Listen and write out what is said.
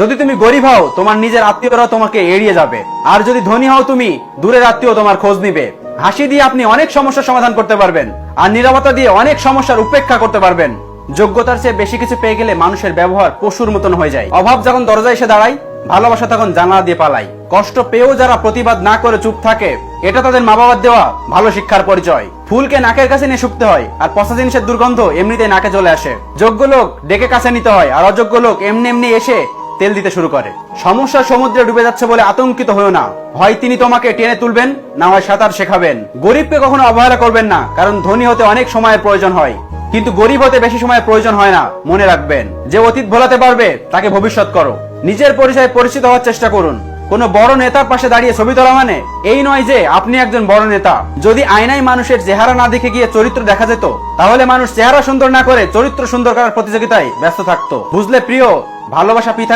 যদি তুমি গরিব হও তোমার নিজের আত্মীয়রা তোমাকে এড়িয়ে যাবে, আর যদি ধনী হও তুমি দূরের আত্মীয় তোমার খোঁজ নিবে। হাসি দিয়ে আপনি অনেক সমস্যার সমাধান করতে পারবেন, আর নীরবতা দিয়ে অনেক সমস্যার উপেক্ষা করতে পারবেন। যোগ্যতার চেয়ে বেশি কিছু পেয়ে গেলে মানুষের ব্যবহার পশুর মতন হয়ে যায়। অভাব যখন দরজায় এসে দাঁড়ায়, ভালোবাসা তখন জানালা দিয়ে পালায়। কষ্ট পেয়েও যারা প্রতিবাদ না করে চুপ থাকে, এটা তাদের মা বাবার দেওয়া ভালো শিক্ষার পরিচয়। ফুলকে নাকের কাছে নিয়ে শুকতে হয়, আর পচা জিনিসের দুর্গন্ধ এমনিতেই নাকে চলে আসে। যোগ্য লোক ডেকে কাছে নিতে হয়, আর অযোগ্য লোক এমনি এমনি এসে তেল দিতে শুরু করে। সমস্যার সমুদ্রে ডুবে যাচ্ছে বলে আতঙ্কিত হয়েও না, হয় তিনি তোমাকে টেনে তুলবেন, না হয় সাঁতার শেখাবেন। গরিবকে কখনো অবহেলা করবেন না, কারণ ধনী হতে অনেক সময়ের প্রয়োজন হয়, কিন্তু গরিব হতে বেশি সময়ের প্রয়োজন হয় না। মনে রাখবেন, যে অতীত ভোলাতে পারবে তাকে ভবিষ্যৎ করো। নিজের পরিচয়ে পরিচিত হওয়ার চেষ্টা করুন। কোন বড় নেতার পাশে দাঁড়িয়ে ছবি তোলা মানে এই নয় যে আপনি একজন বড় নেতা। যদি আয়নায় মানুষের চেহারা না দেখে গিয়ে চরিত্র দেখা যেত, তাহলে মানুষ চেহারা সুন্দর না করে চরিত্র সুন্দর করার প্রতিযোগিতায় ব্যস্ত থাকতো। বুঝলে প্রিয়, ভালোবাসা পৃথক